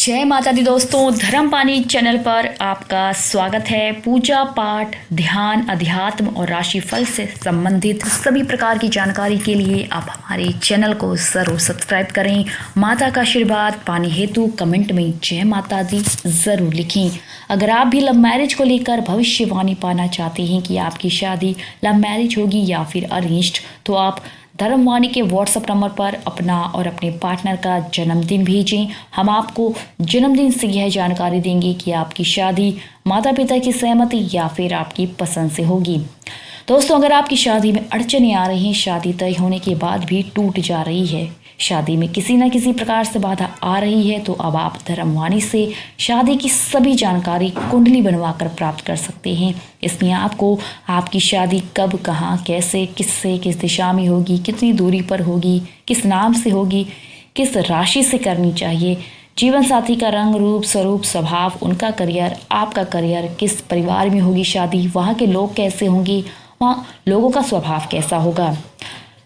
जय माता दी दोस्तों, धर्म पानी चैनल पर आपका स्वागत है। पूजा पाठ, ध्यान, अध्यात्म और राशिफल से संबंधित सभी प्रकार की जानकारी के लिए आप हमारे चैनल को जरूर सब्सक्राइब करें। माता का आशीर्वाद पाने हेतु कमेंट में जय माता दी जरूर लिखें। अगर आप भी लव मैरिज को लेकर भविष्यवाणी पाना चाहते हैं कि आपकी शादी लव मैरिज होगी या फिर अरेंज्ड, तो आप धर्मवाणी के व्हाट्सएप नंबर पर अपना और अपने पार्टनर का जन्मदिन भेजें। हम आपको जन्मदिन से यह जानकारी देंगे कि आपकी शादी माता पिता की सहमति या फिर आपकी पसंद से होगी। दोस्तों, अगर आपकी शादी में अड़चने आ रही हैं, शादी तय होने के बाद भी टूट जा रही है, शादी में किसी न किसी प्रकार से बाधा आ रही है, तो अब आप धर्मवाणी से शादी की सभी जानकारी कुंडली बनवाकर प्राप्त कर सकते हैं। इसमें आपको आपकी शादी कब, कहाँ, कैसे, किससे, किस दिशा में होगी, कितनी दूरी पर होगी, किस नाम से होगी, किस राशि से करनी चाहिए, जीवन साथी का रंग, रूप, स्वरूप, स्वभाव, उनका करियर, आपका करियर, किस परिवार में होगी शादी, वहाँ के लोग कैसे होंगे, वहाँ लोगों का स्वभाव कैसा होगा,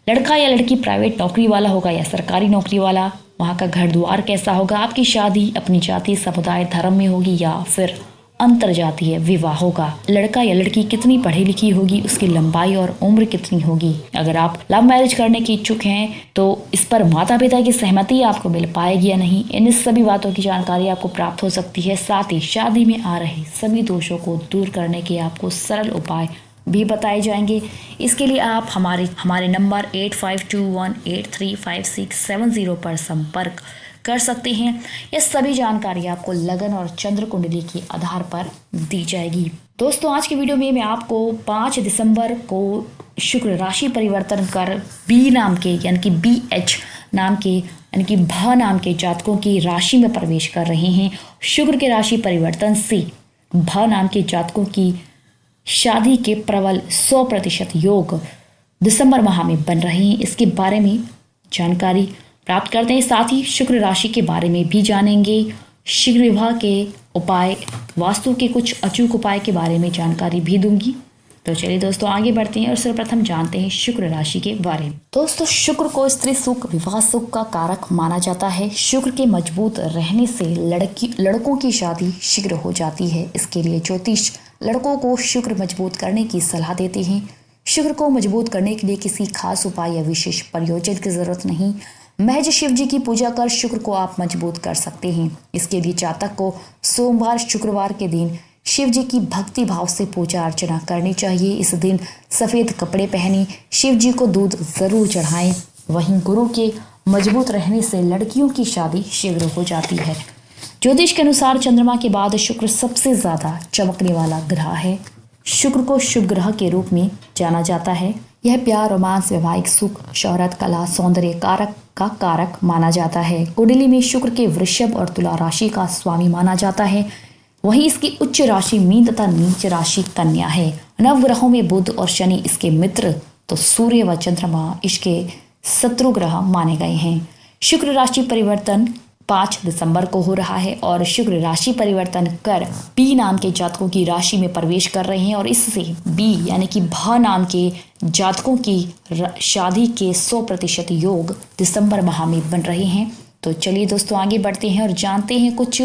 लड़का या लड़की प्राइवेट नौकरी वाला होगा या सरकारी नौकरी वाला, वहाँ का घर द्वार कैसा होगा, आपकी शादी अपनी जाति, समुदाय, धर्म में होगी या फिर अंतर जातीय विवाह होगा, लड़का या लड़की कितनी पढ़ी लिखी होगी, उसकी लंबाई और उम्र कितनी होगी। अगर आप लव मैरिज करने के इच्छुक हैं तो इस पर माता पिता की सहमति आपको मिल पाएगी या नहीं, इन सभी बातों की जानकारी आपको प्राप्त हो सकती है। साथ ही शादी में आ रहे सभी दोषों को दूर करने के आपको सरल उपाय भी बताए जाएंगे। इसके लिए आप हमारे नंबर 8521835670 पर संपर्क कर सकते हैं। ये सभी जानकारी आपको लगन और चंद्र कुंडली के आधार पर दी जाएगी। दोस्तों, आज की वीडियो में मैं आपको 5 दिसंबर को शुक्र राशि परिवर्तन कर बी नाम के यानी कि BH नाम के यानी कि भ नाम के जातकों की राशि में प्रवेश कर रहे हैं। शुक्र के राशि परिवर्तन से भ नाम के जातकों की शादी के प्रबल 100% योग दिसंबर माह में बन रहे हैं। इसके बारे में जानकारी प्राप्त करते हैं। साथ ही शुक्र राशि के बारे में भी जानेंगे। शीघ्र विवाह के उपाय, वास्तु के कुछ अचूक उपाय के बारे में जानकारी भी दूंगी। तो चलिए दोस्तों, आगे बढ़ते हैं और सर्वप्रथम जानते हैं शुक्र राशि के बारे में। दोस्तों, शुक्र को स्त्री सुख, विवाह सुख का कारक माना जाता है। शुक्र के मजबूत रहने से लड़कों की शादी शीघ्र हो जाती है। इसके लिए ज्योतिष लड़कों को शुक्र मजबूत करने की सलाह देते हैं। शुक्र को मजबूत करने के लिए किसी खास उपाय या विशेष प्रयोजन की जरूरत नहीं, महज शिव जी की पूजा कर शुक्र को आप मजबूत कर सकते हैं। इसके लिए जातक को सोमवार, शुक्रवार के दिन शिव जी की भक्ति भाव से पूजा अर्चना करनी चाहिए। इस दिन सफेद कपड़े पहने शिव जी को दूध जरूर चढ़ाएं। वहीं गुरु के मजबूत रहने से लड़कियों की शादी शीघ्र हो जाती है। ज्योतिष के अनुसार चंद्रमा के बाद शुक्र सबसे ज्यादा चमकने वाला ग्रह है। शुक्र को शुभ ग्रह के रूप में जाना जाता है। यह प्यार, रोमांस, वैवाहिक सुख, शौहरत, कला, सौंदर्य कारक का कारक माना जाता है। कुंडली में शुक्र के वृषभ और तुला राशि का स्वामी माना जाता है। वहीं इसकी उच्च राशि मीन तथा नीच राशि कन्या है। नवग्रहों में बुध और शनि इसके मित्र, तो सूर्य व चंद्रमा इसके शत्रु ग्रह माने गए हैं। शुक्र राशि परिवर्तन 5 दिसंबर को हो रहा है और शुक्र राशि परिवर्तन कर बी नाम के जातकों की राशि में प्रवेश कर रहे हैं और इससे बी यानी कि भ नाम के जातकों की शादी के 100% योग दिसंबर माह में बन रहे हैं। तो चलिए दोस्तों, आगे बढ़ते हैं और जानते हैं कुछ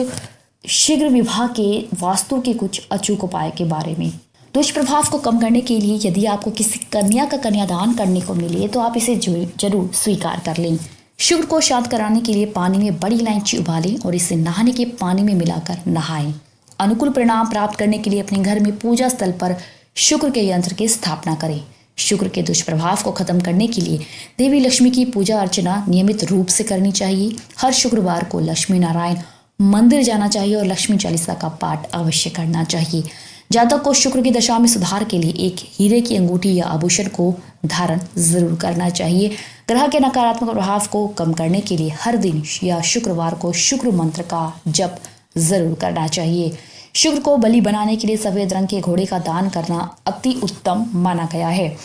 शीघ्र विवाह के वास्तु के कुछ अचूक उपाय के बारे में। दुष्प्रभाव को कम करने के लिए यदि आपको किसी कन्या का कन्यादान करने को मिले तो आप इसे जरूर स्वीकार कर लें। शुक्र को शांत कराने के लिए पानी में बड़ी इलायची उबालें और इसे नहाने के पानी में मिलाकर नहाएं। अनुकूल परिणाम प्राप्त करने के लिए अपने घर में पूजा स्थल पर शुक्र के यंत्र की स्थापना करें। शुक्र के दुष्प्रभाव को खत्म करने के लिए देवी लक्ष्मी की पूजा अर्चना नियमित रूप से करनी चाहिए। हर शुक्रवार को लक्ष्मी नारायण मंदिर जाना चाहिए और लक्ष्मी चालीसा का पाठ अवश्य करना चाहिए। जातक को शुक्र की दशा में सुधार के लिए एक हीरे की अंगूठी या आभूषण को धारण जरूर करना चाहिए। ग्रह के नकारात्मक प्रभाव को कम करने के लिए हर दिन या शुक्रवार को शुक्र मंत्र का जप जरूर करना चाहिए। शुक्र को बलि बनाने के लिए सफेद रंग के घोड़े का दान करना अति उत्तम माना गया है।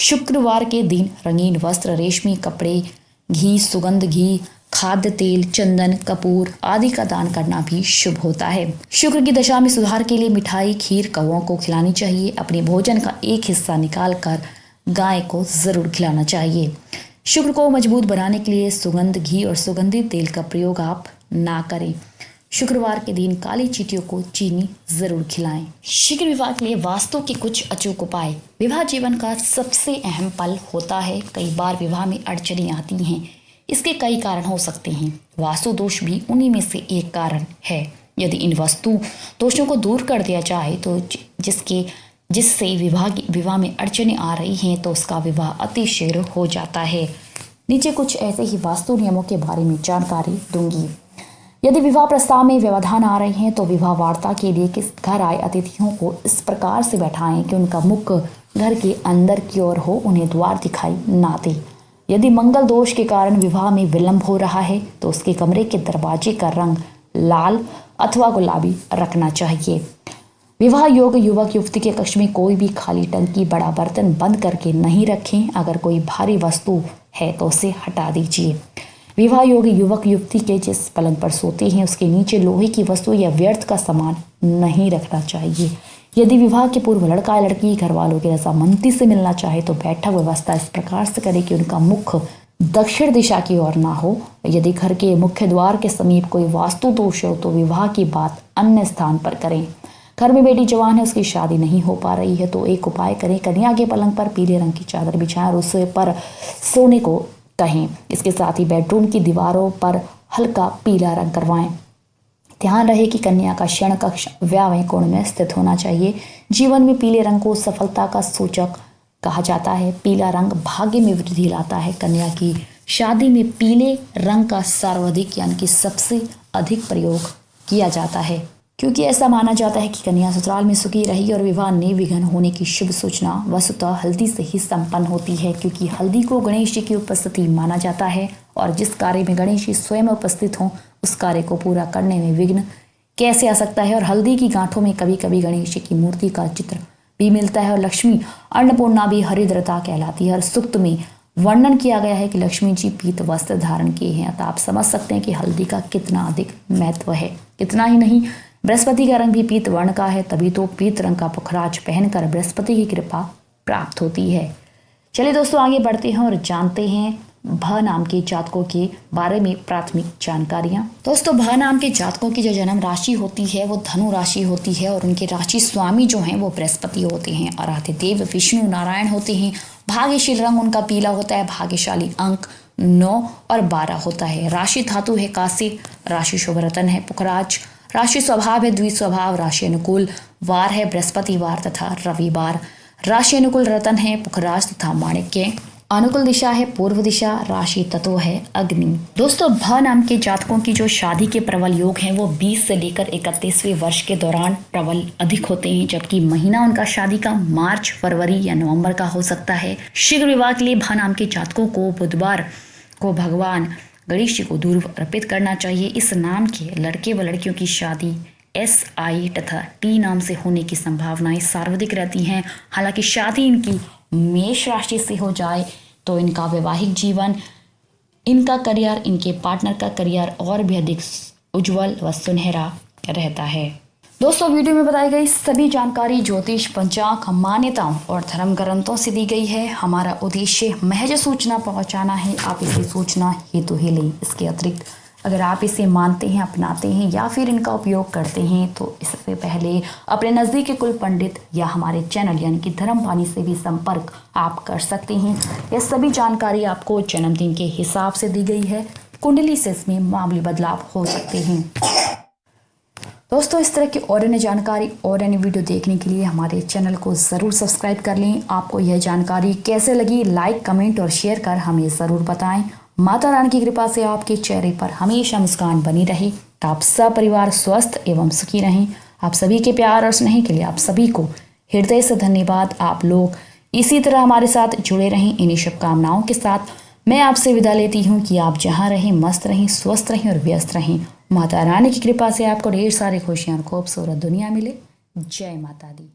शुक्रवार के दिन रंगीन वस्त्र, रेशमी कपड़े, घी, सुगंध घी, खाद्य तेल, चंदन, कपूर आदि का दान करना भी शुभ होता है। शुक्र की दशा में सुधार के लिए मिठाई, खीर कौओं को खिलानी चाहिए। अपने भोजन का एक हिस्सा निकाल कर गाय को जरूर खिलाना चाहिए। शुक्र को मजबूत बनाने के लिए सुगंध घी और सुगंधित तेल का प्रयोग आप ना करें। शुक्रवार के दिन काली चींटियों को चीनी जरूर खिलाएं। शीघ्र विवाह के लिए वास्तु के कुछ अचूक उपाय। विवाह जीवन का सबसे अहम पल होता है। कई बार विवाह में अड़चनें आती हैं। इसके कई कारण हो सकते हैं। वास्तु दोष भी उन्हीं में से एक कारण है। यदि इन वास्तु दोषों को दूर कर दिया जाए तो जिससे विवाह में अड़चनें आ रही हैं तो उसका विवाह अति शीघ्र हो जाता है। नीचे कुछ ऐसे ही वास्तु नियमों के बारे में जानकारी दूंगी। यदि विवाह प्रस्ताव में व्यवधान आ रहे हैं तो विवाह वार्ता के लिए किस घर आए अतिथियों को इस प्रकार से बैठाएं कि उनका मुख घर के अंदर की ओर हो, उन्हें द्वार दिखाई ना दे। यदि मंगल दोष के कारण विवाह में विलंब हो रहा है तो उसके कमरे के दरवाजे का रंग लाल अथवा गुलाबी रखना चाहिए। विवाह योग्य युवक युवती के कक्ष में कोई भी खाली टंकी, बड़ा बर्तन बंद करके नहीं रखें। अगर कोई भारी वस्तु है तो उसे हटा दीजिए। विवाह योग्य युवक युवती के जिस पलंग पर सोते हैं उसके नीचे लोहे की वस्तु या व्यर्थ का सामान नहीं रखना चाहिए। यदि विवाह के पूर्व लड़का या लड़की घर वालों की रजामंदी से मिलना चाहे तो बैठक व्यवस्था इस प्रकार से करें कि उनका मुख दक्षिण दिशा की ओर ना हो। यदि घर के मुख्य द्वार के समीप कोई वास्तु दोष हो तो विवाह की बात अन्य स्थान पर करें। घर में बेटी जवान है, उसकी शादी नहीं हो पा रही है तो एक उपाय करें। कन्या के पलंग पर पीले रंग की चादर बिछाएं और उस पर सोने को कहें। इसके साथ ही बेडरूम की दीवारों पर हल्का पीला रंग करवाएं। ध्यान रहे कि कन्या का शयन कक्ष वायव्य कोण में स्थित होना चाहिए। जीवन में पीले रंग को सफलता का सूचक कहा जाता है। पीला रंग भाग्य में वृद्धि लाता है। कन्या की शादी में पीले रंग का सर्वाधिक यानी कि सबसे अधिक प्रयोग किया जाता है, क्योंकि ऐसा माना जाता है कि कन्या ससुराल में सुखी रहेगी और विवाह निर्विघ्न होने की शुभ सूचना वस्तुतः हल्दी से ही संपन्न होती है, क्योंकि हल्दी को गणेश जी की उपस्थिति माना जाता है और जिस कार्य में गणेश जी स्वयं उपस्थित हों उस कार्य को पूरा करने में विघ्न कैसे आ सकता है। और हल्दी की गांठों में कभी कभी गणेश जी की मूर्ति का चित्र भी मिलता है। और लक्ष्मी अन्नपूर्णा भी हरिद्रता कहलाती है। और सूक्त में वर्णन किया गया है कि लक्ष्मी जी पीत वस्त्र धारण किए हैं। अतः आप समझ सकते हैं कि हल्दी का कितना अधिक महत्व है। इतना ही नहीं, बृहस्पति का रंग भी पीत वर्ण का है, तभी तो पीत रंग का पुखराज पहनकर बृहस्पति की कृपा प्राप्त होती है। चलिए दोस्तों, आगे बढ़ते हैं और जानते हैं भ नाम के जातकों के बारे में प्राथमिक जानकारियां। दोस्तों, भ नाम के जातकों की जो जन्म राशि होती है वो धनु राशि होती है और उनके राशि स्वामी जो हैं वो बृहस्पति होते हैं और आदिदेव विष्णु नारायण होते हैं। भाग्यशील रंग उनका पीला होता है। भाग्यशाली अंक 9 और 12 होता है। राशि धातु है कांस्य। राशि शुभ रत्न है पुखराज। राशि स्वभाव है द्विस्वभाव। राशि अनुकूल वार है बृहस्पतिवार तथा रविवार। राशि अनुकूल रत्न है पुखराज तथा माणिक्य। अनुकूल दिशा है पूर्व दिशा। राशि तत्व है अग्नि। दोस्तों, भ नाम के जातकों की जो शादी के प्रबल योग हैं वो 20 से लेकर 31वें वर्ष के दौरान प्रबल अधिक होते हैं, जबकि महीना उनका शादी का मार्च, फरवरी या नवंबर का हो सकता है। शीघ्र विवाह के लिए भ नाम के जातकों को बुधवार को भगवान गणेश जी को दूध अर्पित करना चाहिए। इस नाम के लड़के व लड़कियों की शादी SI तथा T नाम से होने की संभावनाएं सर्वाधिक रहती हैं। हालांकि शादी इनकी मेष राशि से हो जाए तो इनका वैवाहिक जीवन, इनका करियर, इनके पार्टनर का करियर और भी अधिक उज्जवल व सुनहरा रहता है। दोस्तों, वीडियो में बताई गई सभी जानकारी ज्योतिष, पंचांग, मान्यताओं और धर्म ग्रंथों से दी गई है। हमारा उद्देश्य महज सूचना पहुंचाना है, आप इसे सूचना हेतु ही लें। इसके अतिरिक्त अगर आप इसे मानते हैं, अपनाते हैं या फिर इनका उपयोग करते हैं तो इससे पहले अपने नज़दीक के कुल पंडित या हमारे चैनल यानी कि धर्मपानी से भी संपर्क आप कर सकते हैं। यह सभी जानकारी आपको जन्मदिन के हिसाब से दी गई है। कुंडली से इसमें मामूली बदलाव हो सकते हैं। दोस्तों, इस तरह की और अन्य जानकारी और अन्य वीडियो देखने के लिए हमारे चैनल को ज़रूर सब्सक्राइब कर लें। आपको यह जानकारी कैसे लगी, लाइक, कमेंट और शेयर कर हमें ज़रूर बताएं। माता रानी की कृपा से आपके चेहरे पर हमेशा मुस्कान बनी रहे। आप सब परिवार स्वस्थ एवं सुखी रहें। आप सभी के प्यार और स्नेह के लिए आप सभी को हृदय से धन्यवाद। आप लोग इसी तरह हमारे साथ जुड़े रहें। इन्हीं शुभकामनाओं के साथ मैं आपसे विदा लेती हूँ कि आप जहाँ रहें मस्त रहें, स्वस्थ रहें और व्यस्त रहें। माता रानी की कृपा से आपको ढेर सारी खुशियाँ और खूबसूरत दुनिया मिले। जय माता दी।